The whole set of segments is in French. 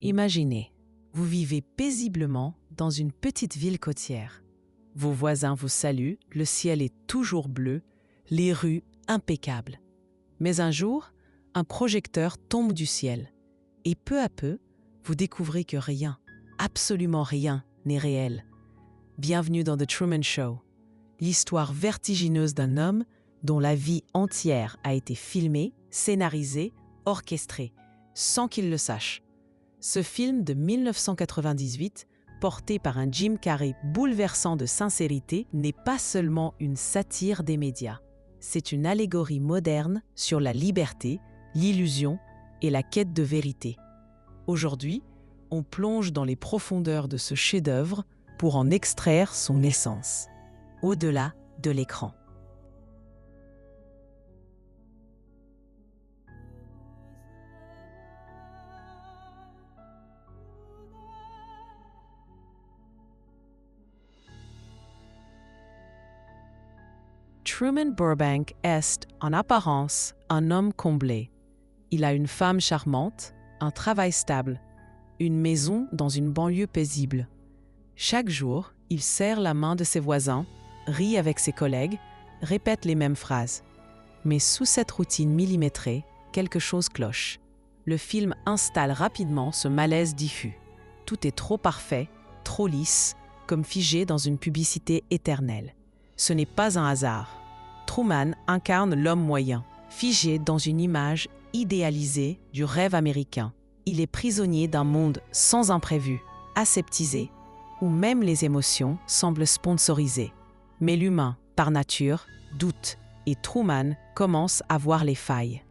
Imaginez, vous vivez paisiblement dans une petite ville côtière. Vos voisins vous saluent, le ciel est toujours bleu, les rues impeccables. Mais un jour, un projecteur tombe du ciel et peu à peu, vous découvrez que rien, absolument rien, n'est réel. Bienvenue dans The Truman Show, l'histoire vertigineuse d'un homme dont la vie entière a été filmée, scénarisée, orchestrée, sans qu'il le sache. Ce film de 1998, porté par un Jim Carrey bouleversant de sincérité, n'est pas seulement une satire des médias. C'est une allégorie moderne sur la liberté, l'illusion et la quête de vérité. Aujourd'hui, on plonge dans les profondeurs de ce chef-d'œuvre pour en extraire son essence, au-delà de l'écran. Truman Burbank est, en apparence, un homme comblé. Il a une femme charmante, un travail stable, une maison dans une banlieue paisible. Chaque jour, il serre la main de ses voisins, rit avec ses collègues, répète les mêmes phrases. Mais sous cette routine millimétrée, quelque chose cloche. Le film installe rapidement ce malaise diffus. Tout est trop parfait, trop lisse, comme figé dans une publicité éternelle. Ce n'est pas un hasard. Truman incarne l'homme moyen, figé dans une image idéalisée du rêve américain. Il est prisonnier d'un monde sans imprévu, aseptisé, où même les émotions semblent sponsorisées. Mais l'humain, par nature, doute, et Truman commence à voir les failles.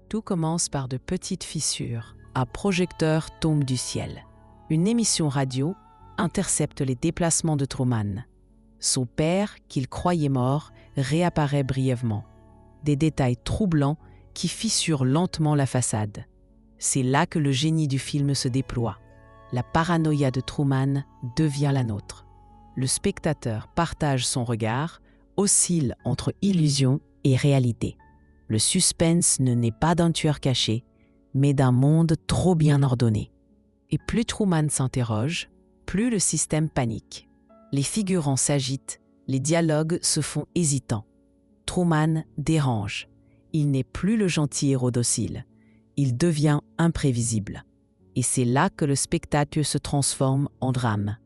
Tout commence par de petites fissures. Un projecteur tombe du ciel. Une émission radio intercepte les déplacements de Truman. Son père, qu'il croyait mort, réapparaît brièvement. Des détails troublants qui fissurent lentement la façade. C'est là que le génie du film se déploie. La paranoïa de Truman devient la nôtre. Le spectateur partage son regard, oscille entre illusion et réalité. Le suspense ne naît pas d'un tueur caché, mais d'un monde trop bien ordonné. Et plus Truman s'interroge, plus le système panique. Les figurants s'agitent, les dialogues se font hésitants. Truman dérange. Il n'est plus le gentil héros docile. Il devient imprévisible. Et c'est là que le spectacle se transforme en drame.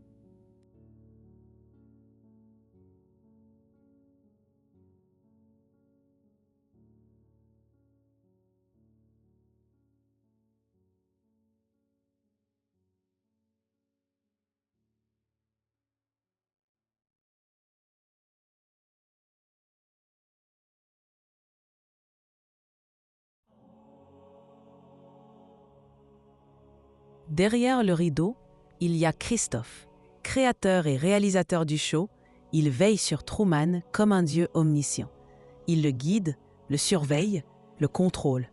Derrière le rideau, il y a Christophe. Créateur et réalisateur du show, il veille sur Truman comme un dieu omniscient. Il le guide, le surveille, le contrôle.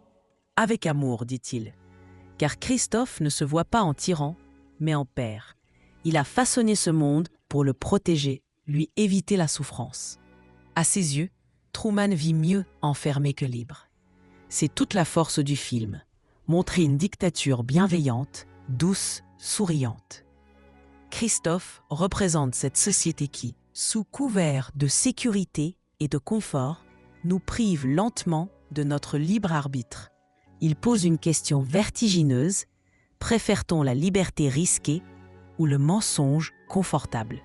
Avec amour, dit-il. Car Christophe ne se voit pas en tyran, mais en père. Il a façonné ce monde pour le protéger, lui éviter la souffrance. À ses yeux, Truman vit mieux enfermé que libre. C'est toute la force du film. Montrer une dictature bienveillante, douce, souriante. Christophe représente cette société qui, sous couvert de sécurité et de confort, nous prive lentement de notre libre arbitre. Il pose une question vertigineuse: préfère-t-on la liberté risquée ou le mensonge confortable ?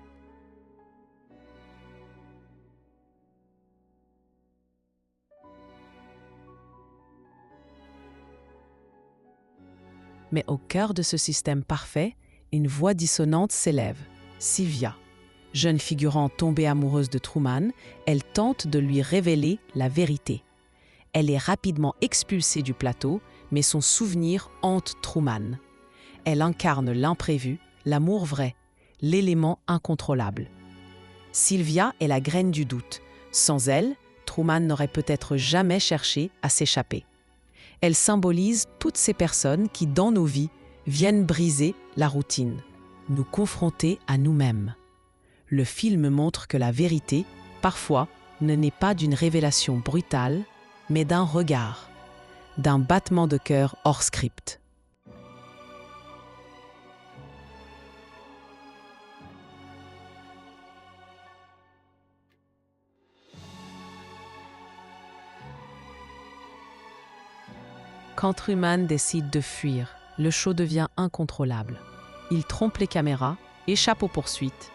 Mais au cœur de ce système parfait, une voix dissonante s'élève. Sylvia. Jeune figurante tombée amoureuse de Truman, elle tente de lui révéler la vérité. Elle est rapidement expulsée du plateau, mais son souvenir hante Truman. Elle incarne l'imprévu, l'amour vrai, l'élément incontrôlable. Sylvia est la graine du doute. Sans elle, Truman n'aurait peut-être jamais cherché à s'échapper. Elle symbolise toutes ces personnes qui, dans nos vies, viennent briser la routine, nous confronter à nous-mêmes. Le film montre que la vérité, parfois, ne naît pas d'une révélation brutale, mais d'un regard, d'un battement de cœur hors script. Quand Truman décide de fuir, le show devient incontrôlable. Il trompe les caméras, échappe aux poursuites,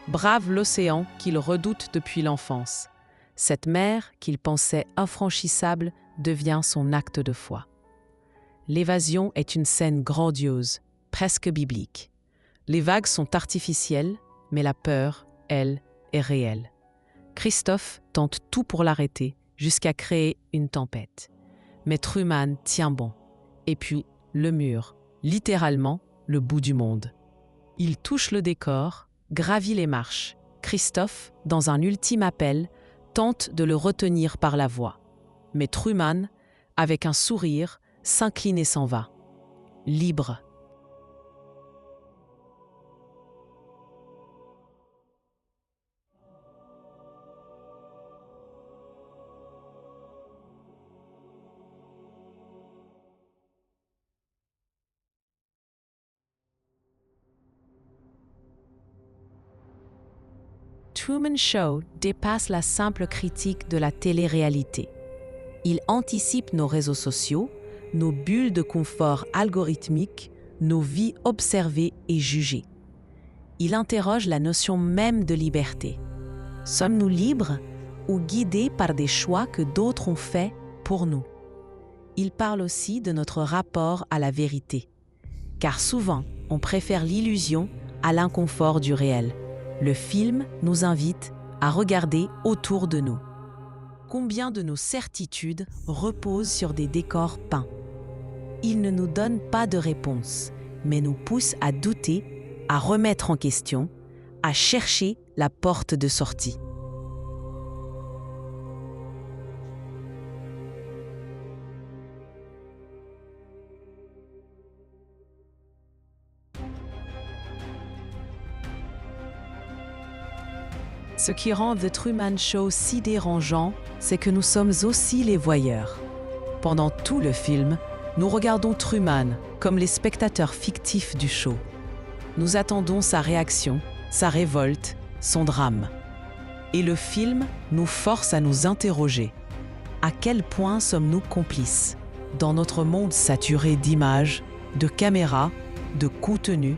brave l'océan qu'il redoute depuis l'enfance. Cette mer qu'il pensait infranchissable devient son acte de foi. L'évasion est une scène grandiose, presque biblique. Les vagues sont artificielles, mais la peur, elle, est réelle. Christophe tente tout pour l'arrêter, jusqu'à créer une tempête. Mais Truman tient bon. Et puis, le mur, littéralement, le bout du monde. Il touche le décor, gravit les marches. Christophe, dans un ultime appel, tente de le retenir par la voix. Mais Truman, avec un sourire, s'incline et s'en va. Libre. Truman Show dépasse la simple critique de la télé-réalité. Il anticipe nos réseaux sociaux, nos bulles de confort algorithmiques, nos vies observées et jugées. Il interroge la notion même de liberté. Sommes-nous libres ou guidés par des choix que d'autres ont faits pour nous? Il parle aussi de notre rapport à la vérité. Car souvent, on préfère l'illusion à l'inconfort du réel. Le film nous invite à regarder autour de nous. Combien de nos certitudes reposent sur des décors peints? Il ne nous donne pas de réponse, mais nous pousse à douter, à remettre en question, à chercher la porte de sortie. Ce qui rend The Truman Show si dérangeant, c'est que nous sommes aussi les voyeurs. Pendant tout le film, nous regardons Truman comme les spectateurs fictifs du show. Nous attendons sa réaction, sa révolte, son drame. Et le film nous force à nous interroger. À quel point sommes-nous complices? Dans notre monde saturé d'images, de caméras, de contenu,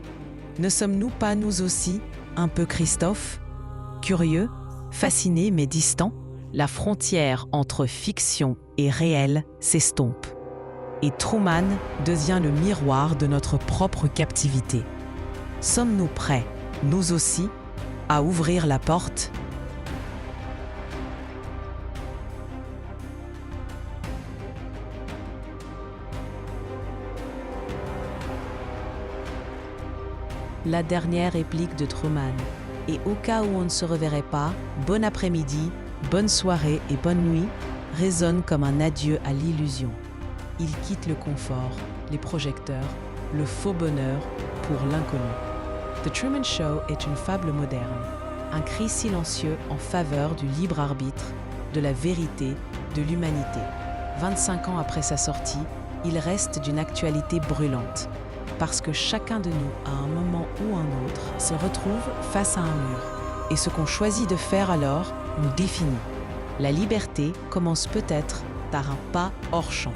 ne sommes-nous pas nous aussi un peu Christophe? Curieux, fasciné mais distant, la frontière entre fiction et réel s'estompe. Et Truman devient le miroir de notre propre captivité. Sommes-nous prêts, nous aussi, à ouvrir la porte? La dernière réplique de Truman. Et au cas où on ne se reverrait pas, bon après-midi, bonne soirée et bonne nuit résonne comme un adieu à l'illusion. Il quitte le confort, les projecteurs, le faux bonheur pour l'inconnu. The Truman Show est une fable moderne, un cri silencieux en faveur du libre arbitre, de la vérité, de l'humanité. 25 ans après sa sortie, il reste d'une actualité brûlante. Parce que chacun de nous, à un moment ou un autre, se retrouve face à un mur. Et ce qu'on choisit de faire alors nous définit. La liberté commence peut-être par un pas hors champ.